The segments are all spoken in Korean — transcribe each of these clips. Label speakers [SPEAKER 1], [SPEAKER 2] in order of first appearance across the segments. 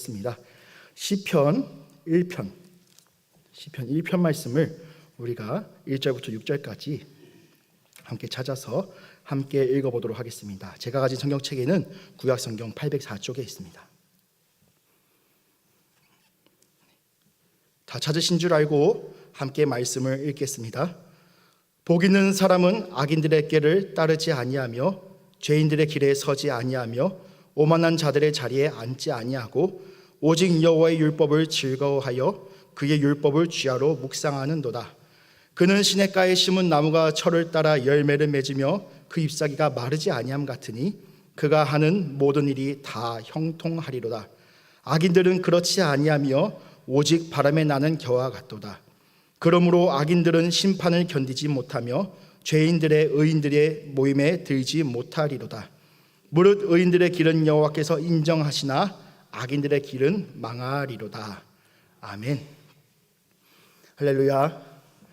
[SPEAKER 1] 습니다. 시편 1편 말씀을 우리가 1절부터 6절까지 함께 찾아서 함께 읽어보도록 하겠습니다. 제가 가진 성경책에는 구약성경 804쪽에 있습니다. 다 찾으신 줄 알고 함께 말씀을 읽겠습니다. 복 있는 사람은 악인들의 길을 따르지 아니하며 죄인들의 길에 서지 아니하며 오만한 자들의 자리에 앉지 아니하고 오직 여호와의 율법을 즐거워하여 그의 율법을 주야로 묵상하는도다. 그는 시냇가에 심은 나무가 철을 따라 열매를 맺으며 그 잎사귀가 마르지 아니함 같으니 그가 하는 모든 일이 다 형통하리로다. 악인들은 그렇지 아니하며 오직 바람에 나는 겨와 같도다. 그러므로 악인들은 심판을 견디지 못하며 죄인들의 의인들의 모임에 들지 못하리로다. 무릇 의인들의 길은 여호와께서 인정하시나 악인들의 길은 망하리로다. 아멘. 할렐루야.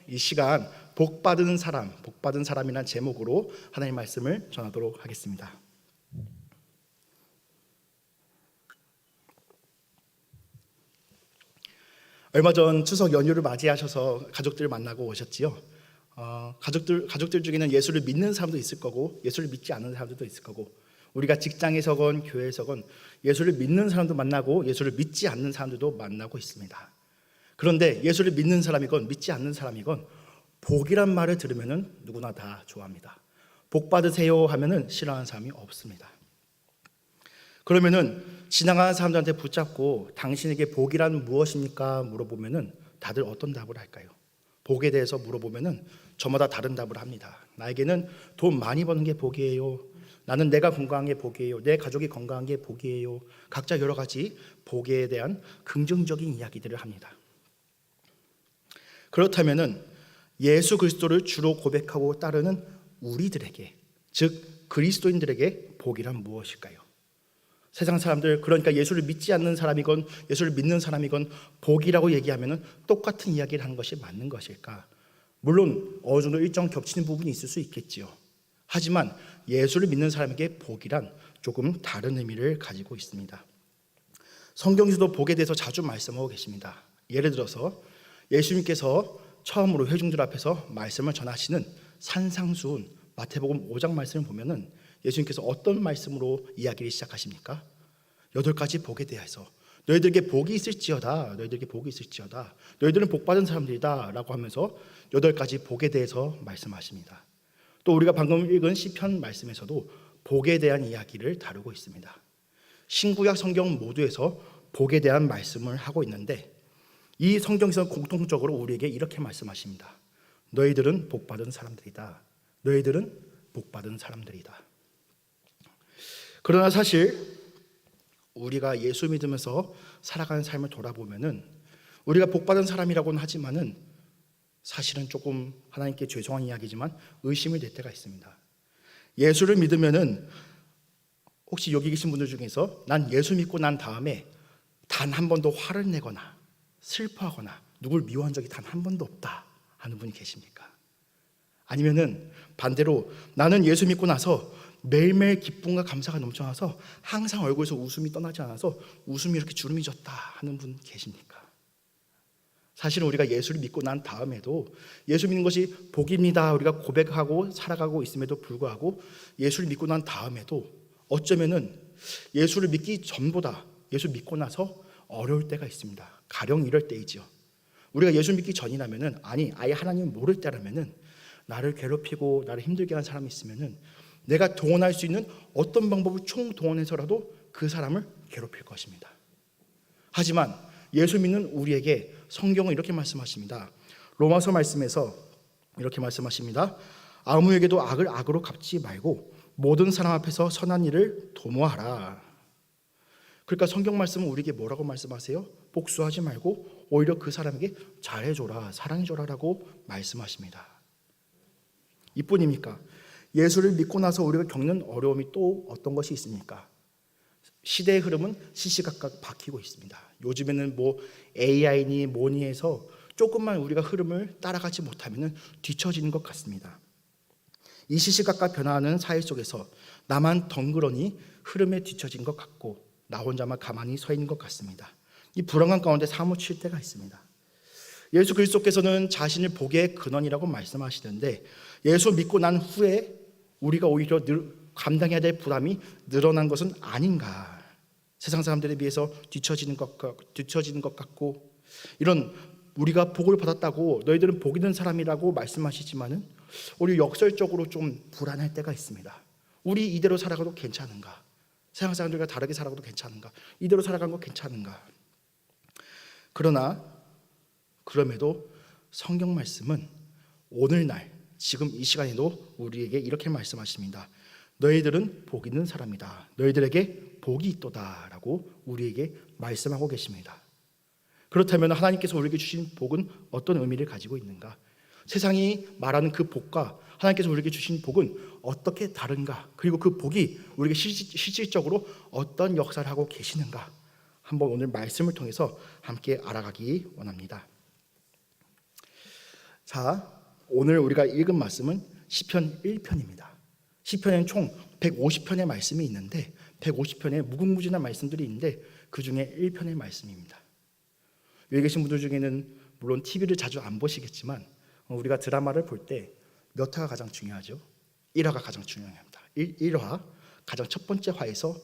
[SPEAKER 1] 이 시간 복받은 사람이란 제목으로 하나님의 말씀을 전하도록 하겠습니다. 얼마 전 추석 연휴를 맞이하셔서 가족들 만나고 오셨지요. 가족들 중에는 예수를 믿는 사람도 있을 거고 예수를 믿지 않는 사람들도 있을 거고, 우리가 직장에서건 교회에서건 예수를 믿는 사람도 만나고 예수를 믿지 않는 사람들도 만나고 있습니다. 그런데 예수를 믿는 사람이건 믿지 않는 사람이건 복이란 말을 들으면 누구나 다 좋아합니다. 복 받으세요 하면은 싫어하는 사람이 없습니다. 그러면은 지나가는 사람들한테 붙잡고 당신에게 복이란 무엇입니까? 물어보면은 다들 어떤 답을 할까요? 복에 대해서 물어보면은 저마다 다른 답을 합니다. 나에게는 돈 많이 버는 게 복이에요. 나는 내가 건강한 게 복이에요. 내 가족이 건강한 게 복이에요. 각자 여러 가지 복에 대한 긍정적인 이야기들을 합니다. 그렇다면은 예수 그리스도를 주로 고백하고 따르는 우리들에게, 즉 그리스도인들에게 복이란 무엇일까요? 세상 사람들, 그러니까 예수를 믿지 않는 사람이건 예수를 믿는 사람이건 복이라고 얘기하면은 똑같은 이야기를 하는 것이 맞는 것일까? 물론 어느 정도 일정 겹치는 부분이 있을 수 있겠지요. 하지만 예수를 믿는 사람에게 복이란 조금 다른 의미를 가지고 있습니다. 성경에서도 복에 대해서 자주 말씀하고 계십니다. 예를 들어서 예수님께서 처음으로 회중들 앞에서 말씀을 전하시는 산상수훈 마태복음 5장 말씀을 보면은 예수님께서 어떤 말씀으로 이야기를 시작하십니까? 8가지 복에 대해서 너희들에게 복이 있을지어다, 너희들에게 복이 있을지어다, 너희들은 복받은 사람들이다 라고 하면서 8가지 복에 대해서 말씀하십니다. 또 우리가 방금 읽은 시편 말씀에서도 복에 대한 이야기를 다루고 있습니다. 신구약 성경 모두에서 복에 대한 말씀을 하고 있는데 이 성경에서 공통적으로 우리에게 이렇게 말씀하십니다. 너희들은 복받은 사람들이다. 너희들은 복받은 사람들이다. 그러나 사실 우리가 예수 믿으면서 살아가는 삶을 돌아보면은 우리가 복받은 사람이라고는 하지만은 사실은 조금 하나님께 죄송한 이야기지만 의심이 될 때가 있습니다. 예수를 믿으면은 혹시 여기 계신 분들 중에서 난 예수 믿고 난 다음에 단 한 번도 화를 내거나 슬퍼하거나 누굴 미워한 적이 단 한 번도 없다 하는 분이 계십니까? 아니면은 반대로 나는 예수 믿고 나서 매일매일 기쁨과 감사가 넘쳐나서 항상 얼굴에서 웃음이 떠나지 않아서 웃음이 이렇게 주름이 졌다 하는 분 계십니까? 사실은 우리가 예수를 믿고 난 다음에도 예수 믿는 것이 복입니다 우리가 고백하고 살아가고 있음에도 불구하고 예수를 믿고 난 다음에도 어쩌면은 예수를 믿기 전보다 예수 믿고 나서 어려울 때가 있습니다. 가령 이럴 때이죠. 우리가 예수 믿기 전이라면은, 아니 아예 하나님을 모를 때라면은 나를 괴롭히고 나를 힘들게 하는 사람이 있으면은 내가 동원할 수 있는 어떤 방법을 총동원해서라도 그 사람을 괴롭힐 것입니다. 하지만 예수 믿는 우리에게 성경은 이렇게 말씀하십니다. 로마서 말씀에서 이렇게 말씀하십니다. 아무에게도 악을 악으로 갚지 말고 모든 사람 앞에서 선한 일을 도모하라. 그러니까 성경 말씀은 우리에게 뭐라고 말씀하세요? 복수하지 말고 오히려 그 사람에게 잘해줘라, 사랑해줘라라고 말씀하십니다. 이뿐입니까? 예수를 믿고 나서 우리가 겪는 어려움이 또 어떤 것이 있습니까? 시대의 흐름은 시시각각 바뀌고 있습니다. 요즘에는 뭐 AI니 뭐니 해서 조금만 우리가 흐름을 따라가지 못하면 뒤처지는 것 같습니다. 이 시시각각 변화하는 사회 속에서 나만 덩그러니 흐름에 뒤처진 것 같고 나 혼자만 가만히 서 있는 것 같습니다. 이 불안감 가운데 사무칠 때가 있습니다. 예수 그리스도께서는 자신을 복의 근원이라고 말씀하시는데 예수 믿고 난 후에 우리가 오히려 감당해야 될 부담이 늘어난 것은 아닌가. 세상 사람들에 비해서 뒤처지는 것 같고, 이런 우리가 복을 받았다고 너희들은 복 있는 사람이라고 말씀하시지만은 우리 역설적으로 좀 불안할 때가 있습니다. 우리 이대로 살아가도 괜찮은가? 세상 사람들과 다르게 살아가도 괜찮은가? 이대로 살아간 거 괜찮은가? 그럼에도 성경 말씀은 오늘날 지금 이 시간에도 우리에게 이렇게 말씀하십니다. 너희들은 복 있는 사람이다. 너희들에게 복이 있도다 라고 우리에게 말씀하고 계십니다. 그렇다면 하나님께서 우리에게 주신 복은 어떤 의미를 가지고 있는가? 세상이 말하는 그 복과 하나님께서 우리에게 주신 복은 어떻게 다른가? 그리고 그 복이 우리에게 실질적으로 어떤 역사를 하고 계시는가? 한번 오늘 말씀을 통해서 함께 알아가기 원합니다. 자, 오늘 우리가 읽은 말씀은 시편 1편입니다. 시편에는 총 150편의 말씀이 있는데 150편의 무궁무진한 말씀들이 있는데 그 중에 1편의 말씀입니다. 여기 계신 분들 중에는 물론 TV를 자주 안 보시겠지만 우리가 드라마를 볼 때 몇 화가 가장 중요하죠? 1화가 가장 중요합니다. 1화 가장 첫 번째 화에서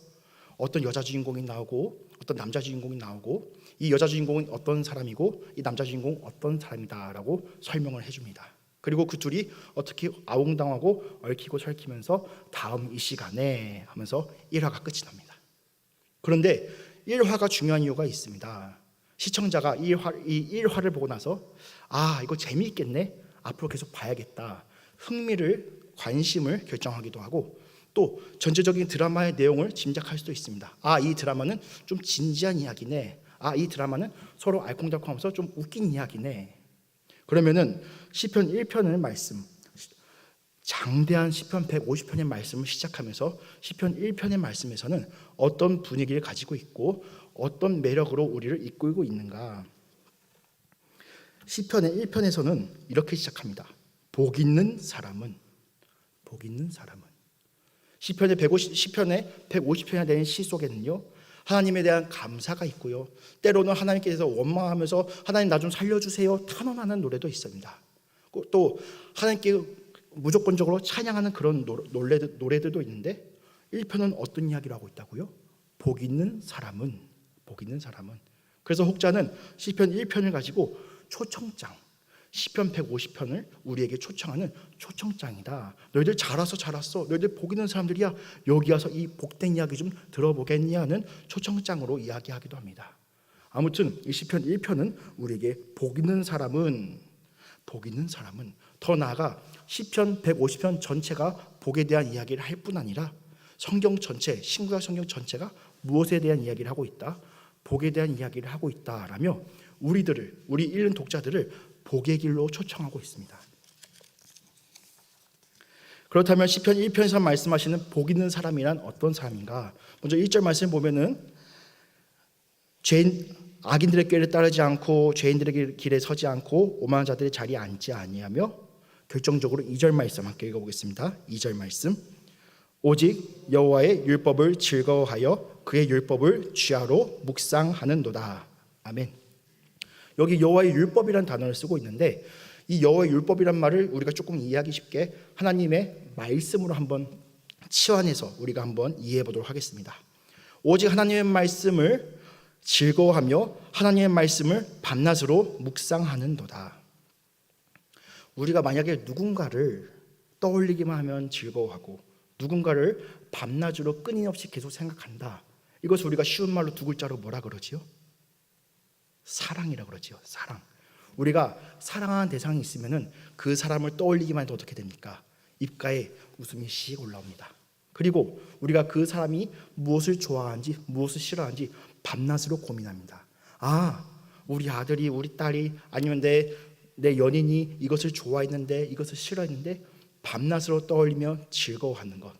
[SPEAKER 1] 어떤 여자 주인공이 나오고 어떤 남자 주인공이 나오고 이 여자 주인공은 어떤 사람이고 이 남자 주인공은 어떤 사람이다라고 설명을 해줍니다. 그리고 그 둘이 어떻게 아웅당하고 얽히고 설키면서 다음 이 시간에 하면서 1화가 끝이 납니다. 그런데 1화가 중요한 이유가 있습니다. 시청자가 이 1화를 보고 나서 이거 재미있겠네, 앞으로 계속 봐야겠다, 관심을 결정하기도 하고 또 전체적인 드라마의 내용을 짐작할 수도 있습니다. 이 드라마는 좀 진지한 이야기네, 이 드라마는 서로 알콩달콩하면서 좀 웃긴 이야기네. 그러면은 시편 1편의 말씀, 장대한 시편 150편의 말씀을 시작하면서 시편 1편의 말씀에서는 어떤 분위기를 가지고 있고 어떤 매력으로 우리를 이끌고 있는가? 시편의 1편에서는 이렇게 시작합니다. 복 있는 사람은 시편의 150편이나 되는 시 속에는요, 하나님에 대한 감사가 있고요, 때로는 하나님께서 원망하면서 하나님 나 좀 살려주세요 탄원하는 노래도 있습니다. 또 하나님께 무조건적으로 찬양하는 그런 노래들도 있는데 1편은 어떤 이야기를 하고 있다고요? 복 있는 사람은. 그래서 혹자는 시편 1편을 가지고 초청장, 시편 150편을 우리에게 초청하는 초청장이다. 너희들 잘 왔어. 너희들 복 있는 사람들이야. 여기 와서 이 복된 이야기 좀 들어보겠냐는 초청장으로 이야기하기도 합니다. 아무튼 이 시편 1편은 우리에게 복 있는 사람은, 더 나아가 시편 150편 전체가 복에 대한 이야기를 할 뿐 아니라 성경 전체, 신구약 성경 전체가 무엇에 대한 이야기를 하고 있다? 복에 대한 이야기를 하고 있다라며 우리 읽는 독자들을 복의 길로 초청하고 있습니다. 그렇다면 시편 1편에서 말씀하시는 복 있는 사람이란 어떤 사람인가? 먼저 1절 말씀 보면은 악인들의 길을 따르지 않고 죄인들의 길에 서지 않고 오만한 자들의 자리에 앉지 아니하며, 결정적으로 2절 말씀 함께 읽어보겠습니다. 2절 말씀, 오직 여호와의 율법을 즐거워하여 그의 율법을 주야로 묵상하는도다. 아멘. 여기 여호와의 율법이라는 단어를 쓰고 있는데 이 여호와의 율법이란 말을 우리가 조금 이해하기 쉽게 하나님의 말씀으로 한번 치환해서 우리가 한번 이해해 보도록 하겠습니다. 오직 하나님의 말씀을 즐거워하며 하나님의 말씀을 밤낮으로 묵상하는도다. 우리가 만약에 누군가를 떠올리기만 하면 즐거워하고 누군가를 밤낮으로 끊임없이 계속 생각한다. 이것을 우리가 쉬운 말로 두 글자로 뭐라 그러지요? 사랑이라고 그러지요. 사랑. 우리가 사랑하는 대상이 있으면은 그 사람을 떠올리기만 해도 어떻게 됩니까? 입가에 웃음이 씩 올라옵니다. 그리고 우리가 그 사람이 무엇을 좋아하는지 무엇을 싫어하는지 밤낮으로 고민합니다. 우리 아들이, 우리 딸이, 아니면 내 연인이 이것을 좋아했는데 이것을 싫어했는데 밤낮으로 떠올리며 즐거워하는 것.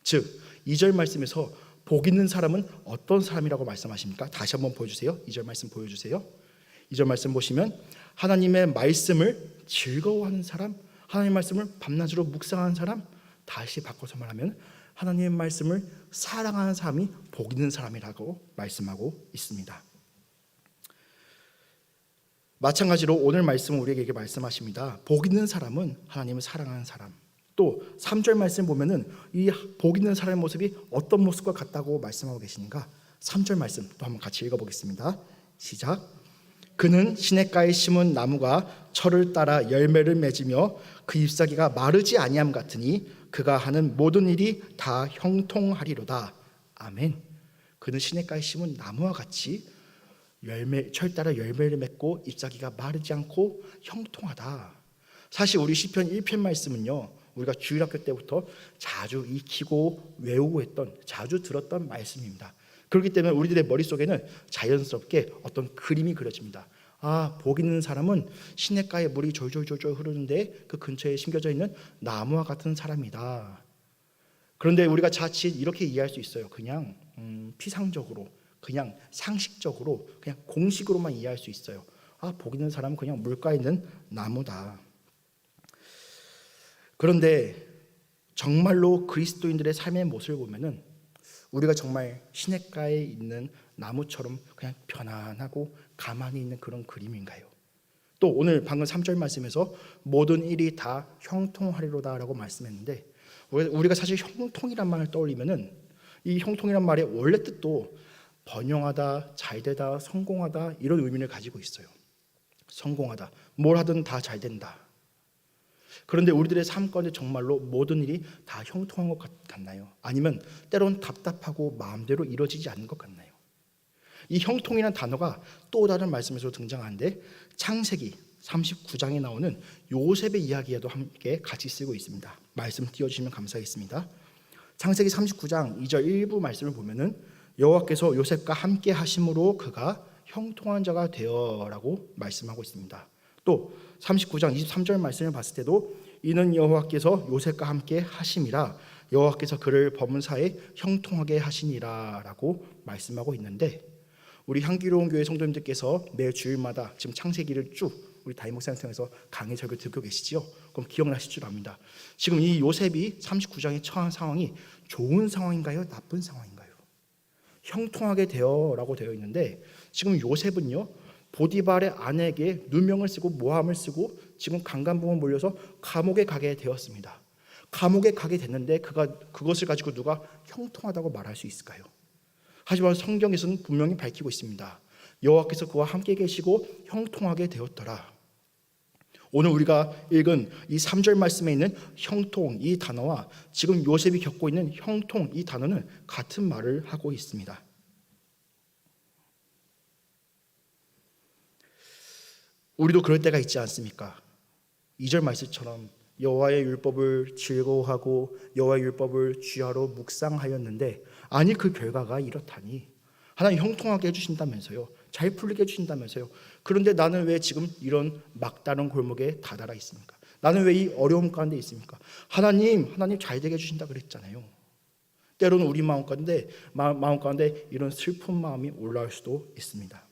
[SPEAKER 1] 즉 2절 말씀에서 복 있는 사람은 어떤 사람이라고 말씀하십니까? 다시 한번 보여주세요. 2절 말씀 보여주세요. 2절 말씀 보시면 하나님의 말씀을 즐거워하는 사람, 하나님의 말씀을 밤낮으로 묵상하는 사람, 다시 바꿔서 말하면 하나님의 말씀을 사랑하는 사람이 복 있는 사람이라고 말씀하고 있습니다. 마찬가지로 오늘 말씀은 우리에게 말씀하십니다. 복 있는 사람은 하나님을 사랑하는 사람. 또 3절 말씀 보면은 이 복 있는 사람의 모습이 어떤 모습과 같다고 말씀하고 계시는가? 3절 말씀 또 한번 같이 읽어보겠습니다. 시작. 그는 시냇가에 심은 나무가 철을 따라 열매를 맺으며 그 잎사귀가 마르지 아니함 같으니 그가 하는 모든 일이 다 형통하리로다. 아멘. 그는 시냇가에 심은 나무와 같이 철 따라 열매를 맺고 잎사귀가 마르지 않고 형통하다. 사실 우리 시편 1편 말씀은요, 우리가 주일학교 때부터 자주 익히고 외우고 했던, 자주 들었던 말씀입니다. 그렇기 때문에 우리들의 머릿속에는 자연스럽게 어떤 그림이 그려집니다. 아, 복 있는 사람은 시냇가에 물이 졸졸졸졸 흐르는데 그 근처에 심겨져 있는 나무와 같은 사람이다. 그런데 우리가 자칫 이렇게 이해할 수 있어요. 그냥 피상적으로, 그냥 상식적으로, 그냥 공식으로만 이해할 수 있어요. 아, 복 있는 사람은 그냥 물가에 있는 나무다. 그런데 정말로 그리스도인들의 삶의 모습을 보면은 우리가 정말 시냇가에 있는 나무처럼 그냥 편안하고 가만히 있는 그런 그림인가요? 또 오늘 방금 3절 말씀에서 모든 일이 다 형통하리로다라고 말씀했는데, 우리가 사실 형통이란 말을 떠올리면은 이 형통이란 말의 원래 뜻도 번영하다, 잘되다, 성공하다 이런 의미를 가지고 있어요. 성공하다, 뭘 하든 다 잘 된다. 그런데 우리들의 삶 가운데 정말로 모든 일이 다 형통한 것 같나요? 아니면 때론 답답하고 마음대로 이루어지지 않는 것 같나요? 이 형통이라는 단어가 또 다른 말씀에서 등장하는데 창세기 39장에 나오는 요셉의 이야기에도 함께 같이 쓰고 있습니다. 말씀 띄워주시면 감사하겠습니다. 창세기 39장 2절 1부 말씀을 보면은 여호와께서 요셉과 함께 하심으로 그가 형통한 자가 되어라고 말씀하고 있습니다. 또 39장 23절 말씀을 봤을 때도 이는 여호와께서 요셉과 함께 하심이라 여호와께서 그를 범사에 형통하게 하시니라 라고 말씀하고 있는데, 우리 향기로운 교회 성도님들께서 매 주일마다 지금 창세기를 쭉 우리 담임 목사님 통해서 강의 설교 듣고 계시지요? 그럼 기억나실 줄 압니다. 지금 이 요셉이 39장에 처한 상황이 좋은 상황인가요? 나쁜 상황인가요? 형통하게 되어라고 되어 있는데, 지금 요셉은요 보디발의 아내에게 누명을 쓰고 모함을 쓰고 지금 강간범으로 몰려서 감옥에 가게 되었습니다. 감옥에 가게 됐는데 그것을 가지고 누가 형통하다고 말할 수 있을까요? 하지만 성경에서는 분명히 밝히고 있습니다. 여호와께서 그와 함께 계시고 형통하게 되었더라. 오늘 우리가 읽은 이 3절 말씀에 있는 형통 이 단어와 지금 요셉이 겪고 있는 형통 이 단어는 같은 말을 하고 있습니다. 우리도 그럴 때가 있지 않습니까? 2절 말씀처럼 여호와의 율법을 즐거워하고 여호와의 율법을 주야로 묵상하였는데, 아니 그 결과가 이렇다니. 하나님 형통하게 해주신다면서요, 잘 풀리게 해주신다면서요. 그런데 나는 왜 지금 이런 막다른 골목에 다다라 있습니까? 나는 왜 이 어려움 가운데 있습니까? 하나님 잘 되게 해주신다 그랬잖아요. 때로는 우리 마음 가운데 이런 슬픈 마음이 올라올 수도 있습니다.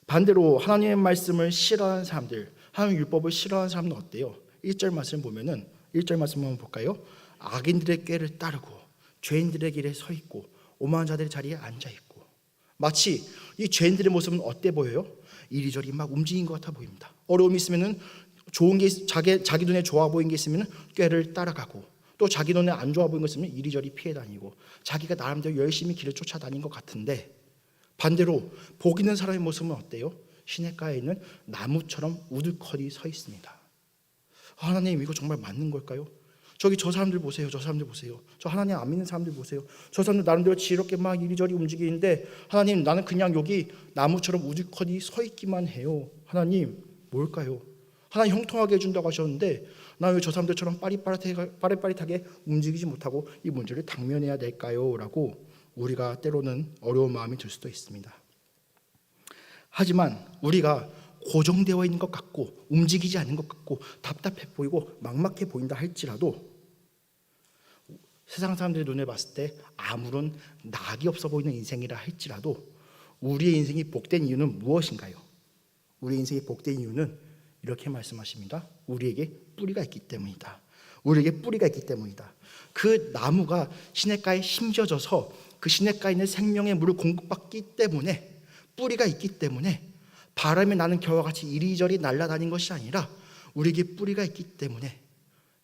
[SPEAKER 1] 반대로 하나님의 말씀을 싫어하는 사람들, 하나님 율법을 싫어하는 사람은 어때요? 1절 말씀 보면은 1절 말씀 한번 볼까요? 악인들의 꾀를 따르고 죄인들의 길에 서 있고 오만한 자들의 자리에 앉아 있고. 마치 이 죄인들의 모습은 어때 보여요? 이리저리 막 움직인 것 같아 보입니다. 어려움이 있으면은 좋은 게 자기 눈에 좋아 보이는 게 있으면 꾀를 따라가고, 또 자기 눈에 안 좋아 보이는 것 있으면 이리저리 피해 다니고, 자기가 나름대로 열심히 길을 쫓아다닌 것 같은데, 반대로 복 있는 사람의 모습은 어때요? 시냇가에 있는 나무처럼 우두커니 서 있습니다. 하나님, 이거 정말 맞는 걸까요? 저기 저 사람들 보세요. 저 사람들 보세요. 저 하나님 안 믿는 사람들 보세요. 저 사람들 나름대로 지혜롭게 막 이리저리 움직이는데, 하나님 나는 그냥 여기 나무처럼 우두커니 서 있기만 해요. 하나님 뭘까요? 하나님 형통하게 해준다고 하셨는데 나 왜 저 사람들처럼 빠릿빠릿하게 움직이지 못하고 이 문제를 당면해야 될까요? 라고 우리가 때로는 어려운 마음이 들 수도 있습니다. 하지만 우리가 고정되어 있는 것 같고 움직이지 않는 것 같고 답답해 보이고 막막해 보인다 할지라도, 세상 사람들의 눈에 봤을 때 아무런 낙이 없어 보이는 인생이라 할지라도 우리의 인생이 복된 이유는 무엇인가요? 우리의 인생이 복된 이유는 이렇게 말씀하십니다. 우리에게 뿌리가 있기 때문이다. 우리에게 뿌리가 있기 때문이다. 그 나무가 시냇가에 심겨져서 그 시냇가에 있는 생명의 물을 공급받기 때문에, 뿌리가 있기 때문에 바람이 나는 겨와 같이 이리저리 날아다닌 것이 아니라 우리에게 뿌리가 있기 때문에,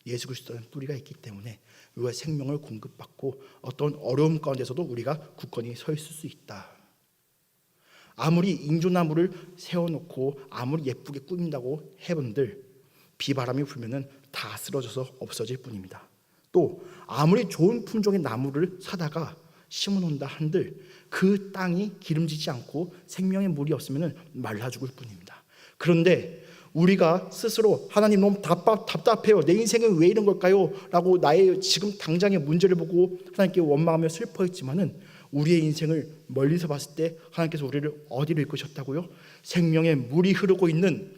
[SPEAKER 1] 예수 그리스도는 뿌리가 있기 때문에 우리가 생명을 공급받고 어떤 어려움 가운데서도 우리가 굳건히 서 있을 수 있다. 아무리 인조나무를 세워놓고 아무리 예쁘게 꾸민다고 해본들 비바람이 불면은 다 쓰러져서 없어질 뿐입니다. 또 아무리 좋은 품종의 나무를 사다가 심어놓는다 한들 그 땅이 기름지지 않고 생명의 물이 없으면 말라 죽을 뿐입니다. 그런데 우리가 스스로 하나님 너무 답답해요, 내 인생은 왜 이런 걸까요? 라고 나의 지금 당장의 문제를 보고 하나님께 원망하며 슬퍼했지만은 우리의 인생을 멀리서 봤을 때 하나님께서 우리를 어디로 이끄셨다고요? 생명의 물이 흐르고 있는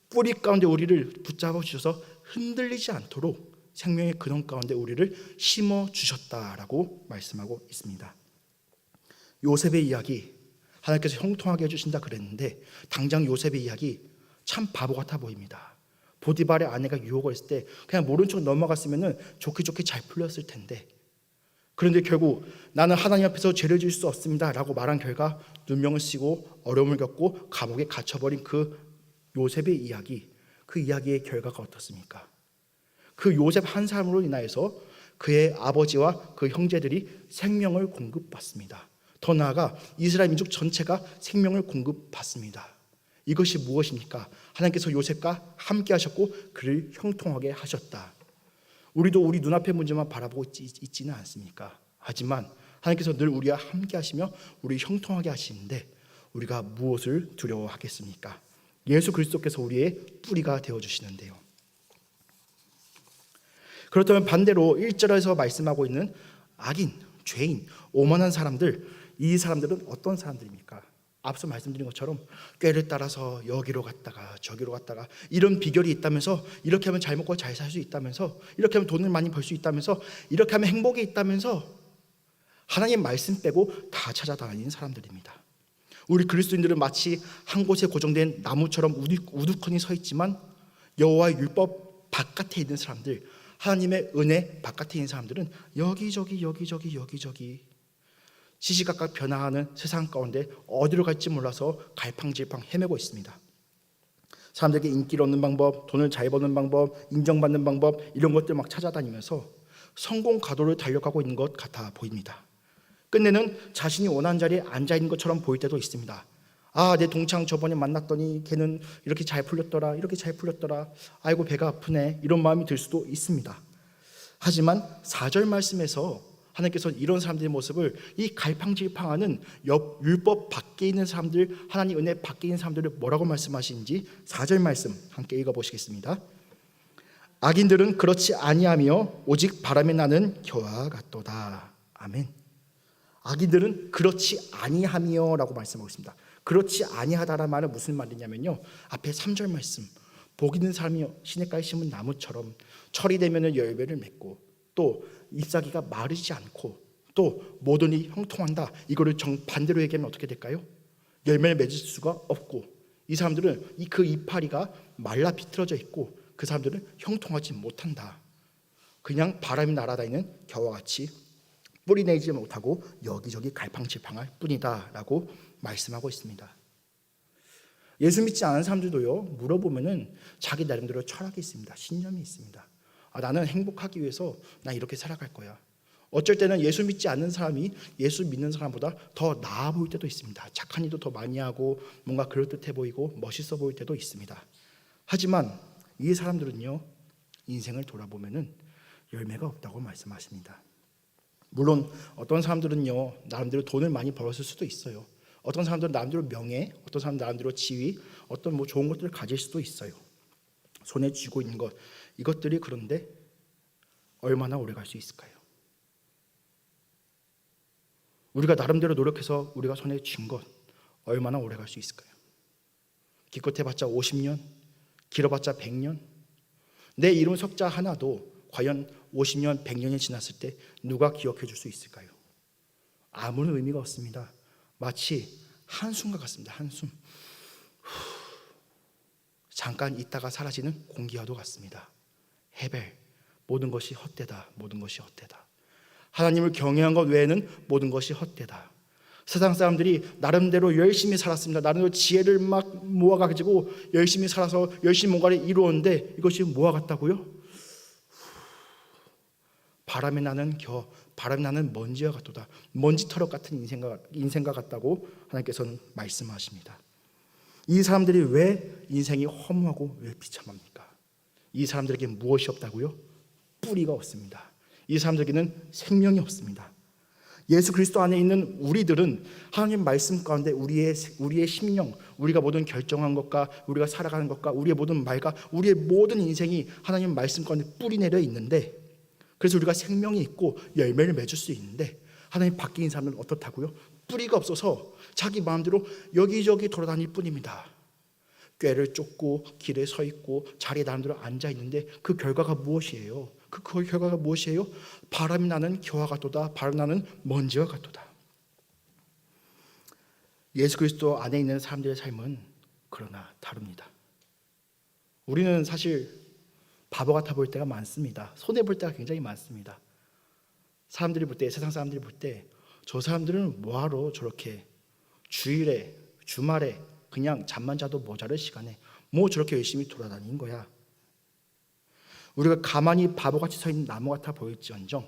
[SPEAKER 1] 뿌리 가운데 우리를 붙잡아 주셔서 흔들리지 않도록 생명의 근원 가운데 우리를 심어 주셨다라고 말씀하고 있습니다. 요셉의 이야기, 하나님께서 형통하게 해주신다 그랬는데 당장 요셉의 이야기 참 바보 같아 보입니다. 보디발의 아내가 유혹을 했을 때 그냥 모른 척 넘어갔으면 좋게 잘 풀렸을 텐데, 그런데 결국 나는 하나님 앞에서 죄를 지을 수 없습니다 라고 말한 결과 누명을 쓰고 어려움을 겪고 감옥에 갇혀버린 그 요셉의 이야기, 그 이야기의 결과가 어떻습니까? 그 요셉 한 사람으로 인하여서 그의 아버지와 그 형제들이 생명을 공급받습니다. 더 나아가 이스라엘 민족 전체가 생명을 공급받습니다. 이것이 무엇입니까? 하나님께서 요셉과 함께 하셨고 그를 형통하게 하셨다. 우리도 우리 눈앞의 문제만 바라보고 있지는 않습니까? 하지만 하나님께서 늘 우리와 함께 하시며 우리 형통하게 하시는데 우리가 무엇을 두려워하겠습니까? 예수 그리스도께서 우리의 뿌리가 되어주시는데요. 그렇다면 반대로 1절에서 말씀하고 있는 악인, 죄인, 오만한 사람들, 이 사람들은 어떤 사람들입니까? 앞서 말씀드린 것처럼 꾀를 따라서 여기로 갔다가 저기로 갔다가 이런 비결이 있다면서, 이렇게 하면 잘 먹고 잘 살 수 있다면서, 이렇게 하면 돈을 많이 벌 수 있다면서, 이렇게 하면 행복이 있다면서 하나님 말씀 빼고 다 찾아다니는 사람들입니다. 우리 그리스도인들은 마치 한 곳에 고정된 나무처럼 우두커니 서 있지만 여호와의 율법 바깥에 있는 사람들, 하나님의 은혜 바깥에 있는 사람들은 여기저기 시시각각 변화하는 세상 가운데 어디로 갈지 몰라서 갈팡질팡 헤매고 있습니다. 사람들에게 인기를 얻는 방법, 돈을 잘 버는 방법, 인정받는 방법, 이런 것들 막 찾아다니면서 성공 가도를 달려가고 있는 것 같아 보입니다. 끝내는 자신이 원하는 자리에 앉아있는 것처럼 보일 때도 있습니다. 아, 내 동창 저번에 만났더니 걔는 이렇게 잘 풀렸더라, 이렇게 잘 풀렸더라, 아이고 배가 아프네, 이런 마음이 들 수도 있습니다. 하지만 4절 말씀에서 하나님께서 이런 사람들의 모습을, 이 갈팡질팡하는 율법 밖에 있는 사람들, 하나님 은혜 밖에 있는 사람들을 뭐라고 말씀하시는지 4절 말씀 함께 읽어보시겠습니다. 악인들은 그렇지 아니하며 오직 바람에 나는 겨와 같도다. 아멘. 악인들은 그렇지 아니하며 라고 말씀하고 있습니다. 그렇지 아니하다라는 말은 무슨 말이냐면요, 앞에 3절 말씀, 복 있는 사람이 시냇가에 심은 나무처럼 철이 되면 열매를 맺고 또 잎사귀가 마르지 않고 또 모든 일이 형통한다. 이거를 반대로 얘기하면 어떻게 될까요? 열매를 맺을 수가 없고, 이 사람들은 그 이파리가 말라 비틀어져 있고 그 사람들은 형통하지 못한다. 그냥 바람이 날아다니는 겨와 같이 뿌리 내지 못하고 여기저기 갈팡질팡할 뿐이다 라고 말씀하고 있습니다. 예수 믿지 않은 사람들도요, 물어보면은 자기 나름대로 철학이 있습니다. 신념이 있습니다. 나는 행복하기 위해서 나 이렇게 살아갈 거야. 어쩔 때는 예수 믿지 않는 사람이 예수 믿는 사람보다 더 나아 보일 때도 있습니다. 착한 일도 더 많이 하고 뭔가 그럴듯해 보이고 멋있어 보일 때도 있습니다. 하지만 이 사람들은요, 인생을 돌아보면은 열매가 없다고 말씀하십니다. 물론 어떤 사람들은요, 나름대로 돈을 많이 벌었을 수도 있어요. 어떤 사람들은 나름대로 명예, 어떤 사람들은 나름대로 지위, 어떤 좋은 것들을 가질 수도 있어요. 손에 쥐고 있는 것, 이것들이 그런데 얼마나 오래 갈 수 있을까요? 우리가 나름대로 노력해서 우리가 손에 쥔 것 얼마나 오래 갈 수 있을까요? 기껏해봤자 50년, 길어봤자 100년. 내 이름 석자 하나도 과연 50년, 100년이 지났을 때 누가 기억해 줄 수 있을까요? 아무런 의미가 없습니다. 마치 한숨과 같습니다. 한숨. 잠깐 있다가 사라지는 공기와도 같습니다. 헤벨, 모든 것이 헛되다. 모든 것이 헛되다. 하나님을 경외한 것 외에는 모든 것이 헛되다. 세상 사람들이 나름대로 열심히 살았습니다. 나름대로 지혜를 막 모아가지고 열심히 살아서 열심히 뭔가를 이루었는데 이것이 뭐와 같다고요? 바람이 나는 먼지와 같도다. 먼지터럭 같은 인생과 같다고 하나님께서는 말씀하십니다. 이 사람들이 왜 인생이 허무하고 왜 비참합니까? 이 사람들에게 무엇이 없다고요? 뿌리가 없습니다. 이 사람들에게는 생명이 없습니다. 예수 그리스도 안에 있는 우리들은 하나님 말씀 가운데 우리의 심령, 우리가 모든 결정한 것과 우리가 살아가는 것과 우리의 모든 말과 우리의 모든 인생이 하나님 말씀 가운데 뿌리 내려 있는데, 그래서 우리가 생명이 있고 열매를 맺을 수 있는데, 하나님 밖에 있는 사람들은 어떻다고요? 뿌리가 없어서 자기 마음대로 여기저기 돌아다닐 뿐입니다. 꾀를 쫓고 길에 서 있고 자리에 나름대로 앉아 있는데 그 결과가 무엇이에요? 그 결과가 무엇이에요? 바람이 나는 겨와 같도다. 바람 나는 먼지와 같도다. 예수 그리스도 안에 있는 사람들의 삶은 그러나 다릅니다. 우리는 사실 바보 같아 보일 때가 많습니다. 손해 볼 때가 굉장히 많습니다. 사람들이 볼 때, 세상 사람들이 볼 때 저 사람들은 뭐하러 저렇게 주일에 주말에 그냥 잠만 자도 모자랄 시간에 뭐 저렇게 열심히 돌아다니는 거야. 우리가 가만히 바보같이 서 있는 나무 같아 보일지언정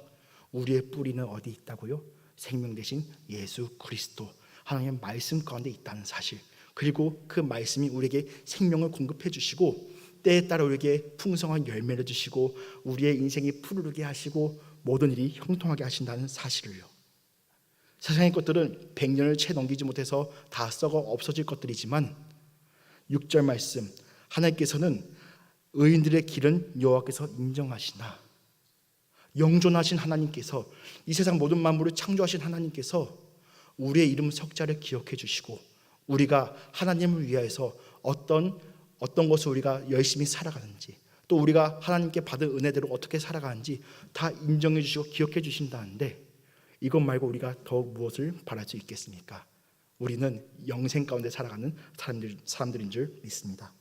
[SPEAKER 1] 우리의 뿌리는 어디 있다고요? 생명 대신 예수 그리스도 하나님의 말씀 가운데 있다는 사실, 그리고 그 말씀이 우리에게 생명을 공급해 주시고 때에 따라 우리에게 풍성한 열매를 주시고 우리의 인생이 푸르르게 하시고 모든 일이 형통하게 하신다는 사실을요. 세상의 것들은 100년을 채 넘기지 못해서 다 썩어 없어질 것들이지만 6절 말씀, 하나님께서는 의인들의 길은 여호와께서 인정하시나, 영존하신 하나님께서, 이 세상 모든 만물을 창조하신 하나님께서 우리의 이름 석자를 기억해 주시고 우리가 하나님을 위하여서 어떤 것을 우리가 열심히 살아가는지, 또 우리가 하나님께 받은 은혜대로 어떻게 살아가는지 다 인정해 주시고 기억해 주신다는데, 이것 말고 우리가 더욱 무엇을 바랄 수 있겠습니까? 우리는 영생 가운데 살아가는 사람들인 줄 믿습니다.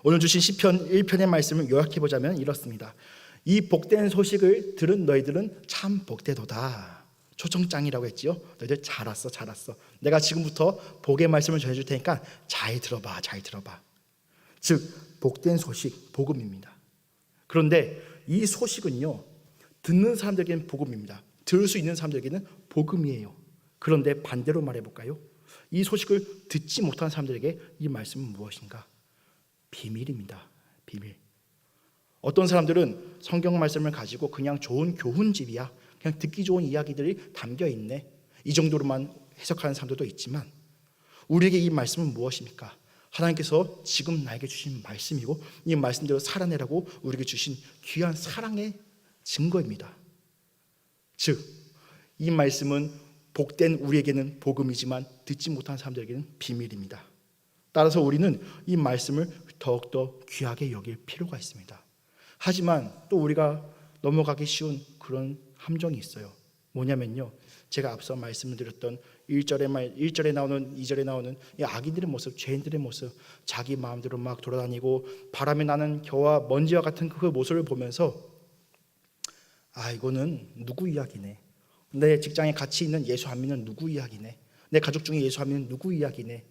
[SPEAKER 1] 오늘 주신 시편 1편의 말씀을 요약해 보자면 이렇습니다. 이 복된 소식을 들은 너희들은 참 복되도다. 초청장이라고 했지요. 너희들 잘 왔어. 내가 지금부터 복의 말씀을 전해줄 테니까 잘 들어봐. 즉 복된 소식, 복음입니다. 그런데 이 소식은요, 듣는 사람들에게는 복음입니다. 들을 수 있는 사람들에게는 복음이에요. 그런데 반대로 말해볼까요? 이 소식을 듣지 못한 사람들에게 이 말씀은 무엇인가? 비밀입니다. 비밀. 어떤 사람들은 성경 말씀을 가지고 그냥 좋은 교훈집이야, 그냥 듣기 좋은 이야기들이 담겨있네, 이 정도로만 해석하는 사람들도 있지만, 우리에게 이 말씀은 무엇입니까? 하나님께서 지금 나에게 주신 말씀이고 이 말씀대로 살아내라고 우리에게 주신 귀한 사랑의 증거입니다. 즉, 이 말씀은 복된 우리에게는 복음이지만 듣지 못한 사람들에게는 비밀입니다. 따라서 우리는 이 말씀을 더욱더 귀하게 여길 필요가 있습니다. 하지만 또 우리가 넘어가기 쉬운 그런 함정이 있어요. 뭐냐면요, 제가 앞서 말씀을 드렸던 1절에 나오는 2절에 나오는 이 악인들의 모습, 죄인들의 모습, 자기 마음대로 막 돌아다니고 바람에 나는 겨와 먼지와 같은 그 모습을 보면서 이거는 누구 이야기네, 내 직장에 같이 있는 예수 안 믿는 누구 이야기네, 내 가족 중에 예수 안 믿는 누구 이야기네,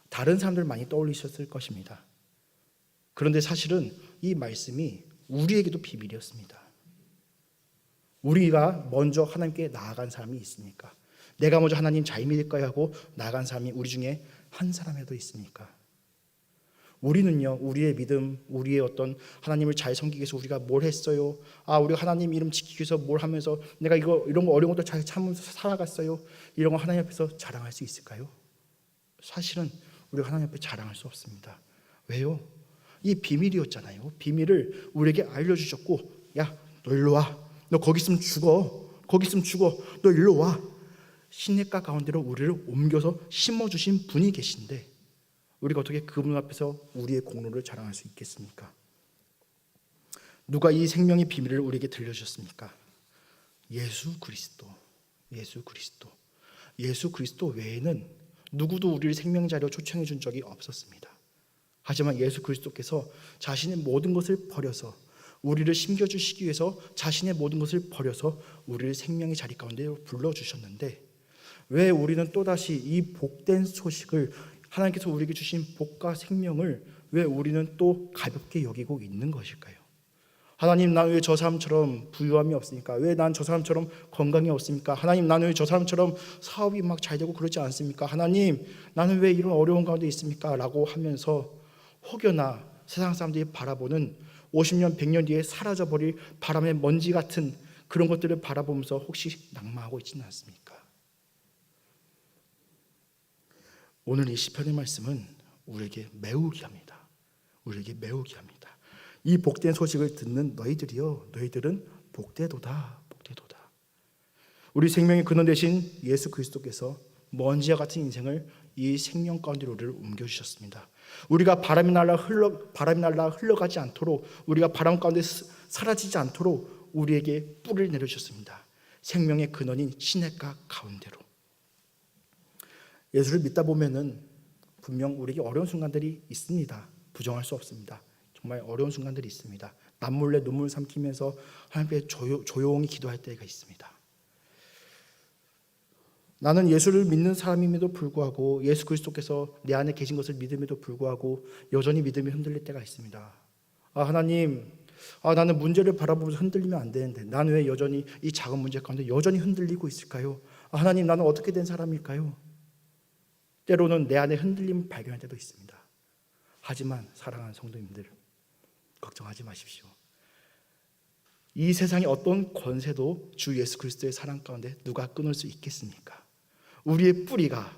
[SPEAKER 1] 다른 사람들 많이 떠올리셨을 것입니다. 그런데 사실은 이 말씀이 우리에게도 비밀이었습니다. 우리가 먼저 하나님께 나아간 사람이 있습니까? 내가 먼저 하나님 잘 믿을까요 하고 나아간 사람이 우리 중에 한 사람이라도 있습니까? 우리는요, 우리의 믿음, 우리의 어떤 하나님을 잘 섬기기 위해서 우리가 뭘 했어요? 우리가 하나님 이름 지키기 위해서 뭘 하면서 내가 이런 거 어려운 것도 잘 참으면서 살아갔어요. 이런 거 하나님 앞에서 자랑할 수 있을까요? 사실은 우리가 하나님 앞에 자랑할 수 없습니다. 왜요? 이 비밀이었잖아요. 비밀을 우리에게 알려주셨고, 야, 너 일로 와. 너 거기 있으면 죽어. 너 일로 와. 시냇가 가운데로 우리를 옮겨서 심어주신 분이 계신데 우리가 어떻게 그분 앞에서 우리의 공로를 자랑할 수 있겠습니까? 누가 이 생명의 비밀을 우리에게 들려주셨습니까? 예수 그리스도. 예수 그리스도 외에는 누구도 우리를 생명자리로 초청해 준 적이 없었습니다. 하지만 예수 그리스도께서 자신의 모든 것을 버려서 우리를 심겨주시기 위해서 자신의 모든 것을 버려서 우리를 생명의 자리 가운데 불러주셨는데 왜 우리는 또다시 이 복된 소식을, 하나님께서 우리에게 주신 복과 생명을 왜 우리는 또 가볍게 여기고 있는 것일까요? 하나님, 난 왜 저 사람처럼 부유함이 없습니까? 왜 난 저 사람처럼 건강이 없습니까? 하나님, 나는 왜 저 사람처럼 사업이 막 잘 되고 그러지 않습니까? 하나님, 나는 왜 이런 어려운 가운데 있습니까? 라고 하면서 혹여나 세상 사람들이 바라보는 50년, 100년 뒤에 사라져버릴 바람의 먼지 같은 그런 것들을 바라보면서 혹시 낙마하고 있지는 않습니까? 오늘 이 시편의 말씀은 우리에게 매우 귀합니다. 우리에게 매우 귀합니다. 이 복된 소식을 듣는 너희들이요, 너희들은 복되도다, 복되도다. 우리 생명의 근원 되신 예수 그리스도께서 먼지와 같은 인생을 이 생명 가운데로 우리를 옮겨주셨습니다. 우리가 바람이 날라 흘러가지 않도록, 우리가 바람 가운데 사라지지 않도록 우리에게 뿔을 내려주셨습니다. 생명의 근원인 시냇가 가운데로. 예수를 믿다 보면은 분명 우리에게 어려운 순간들이 있습니다. 부정할 수 없습니다. 정말 어려운 순간들이 있습니다. 남몰래 눈물 삼키면서 하나님께 조용히 기도할 때가 있습니다. 나는 예수를 믿는 사람임에도 불구하고, 예수 그리스도께서 내 안에 계신 것을 믿음에도 불구하고 여전히 믿음이 흔들릴 때가 있습니다. 하나님, 나는 문제를 바라보면서 흔들리면 안 되는데 나는 왜 여전히 이 작은 문제 가운데 여전히 흔들리고 있을까요? 하나님, 나는 어떻게 된 사람일까요? 때로는 내 안에 흔들림을 발견할 때도 있습니다. 하지만 사랑하는 성도님들, 걱정하지 마십시오. 이 세상의 어떤 권세도 주 예수 그리스도의 사랑 가운데 누가 끊을 수 있겠습니까? 우리의 뿌리가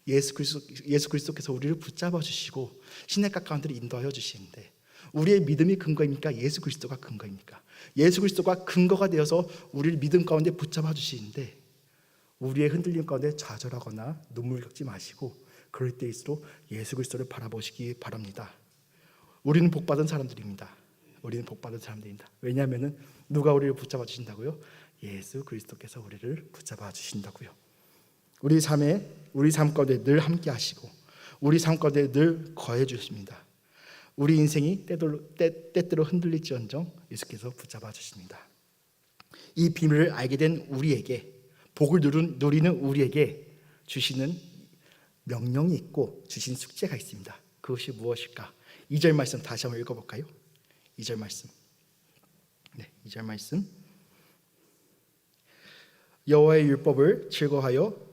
[SPEAKER 1] 예수 그리스도께서 우리를 붙잡아 주시고 시냇가 가운데를 인도하여 주시는데, 우리의 믿음이 근거입니까? 예수 그리스도가 근거입니까? 예수 그리스도가 근거가 되어서 우리를 믿음 가운데 붙잡아 주시는데, 우리의 흔들림 가운데 좌절하거나 눈물 겪지 마시고 그럴 때일수록 예수 그리스도를 바라보시기 바랍니다. 우리는 복받은 사람들입니다. 우리는 복받은 사람들입니다. 왜냐하면 누가 우리를 붙잡아 주신다고요? 예수 그리스도께서 우리를 붙잡아 주신다고요. 우리 삶 가운데 늘 함께 하시고 우리 삶 가운데 늘 거해 주십니다. 우리 인생이 때때로 흔들릴지언정 예수께서 붙잡아 주십니다. 이 비밀을 알게 된 우리에게, 복을 누리는 우리에게 주시는 명령이 있고 주신 숙제가 있습니다. 그것이 무엇일까? 2절 말씀 다시 한번 읽어볼까요? 2절 말씀. 네, 2절 말씀. 여호와의 율법을 즐거워하여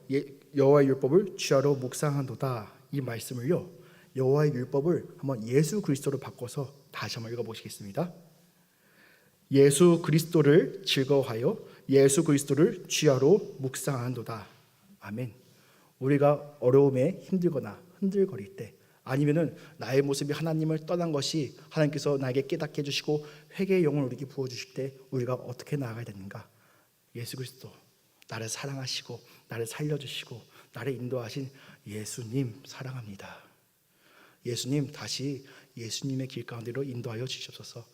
[SPEAKER 1] 여호와의 율법을 주야로 묵상하노다. 이 말씀을요, 여호와의 율법을 한번 예수 그리스도로 바꿔서 다시 한번 읽어보시겠습니다. 예수 그리스도를 즐거워하여 예수 그리스도를 주야로 묵상하노다. 아멘. 우리가 어려움에 힘들거나 흔들거릴 때, 아니면은 나의 모습이 하나님을 떠난 것이 하나님께서 나에게 깨닫게 해주시고 회개의 영을 우리에게 부어주실 때 우리가 어떻게 나아가야 되는가? 예수 그리스도, 나를 사랑하시고 나를 살려주시고 나를 인도하신 예수님 사랑합니다. 예수님, 다시 예수님의 길 가운데로 인도하여 주시옵소서.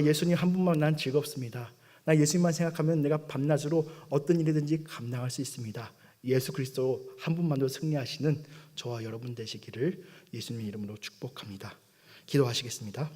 [SPEAKER 1] 예수님 한 분만 난 즐겁습니다. 나 예수님만 생각하면 내가 밤낮으로 어떤 일이든지 감당할 수 있습니다. 예수 그리스도 한 분만으로 승리하시는 저와 여러분 되시기를 예수님의 이름으로 축복합니다. 기도하시겠습니다.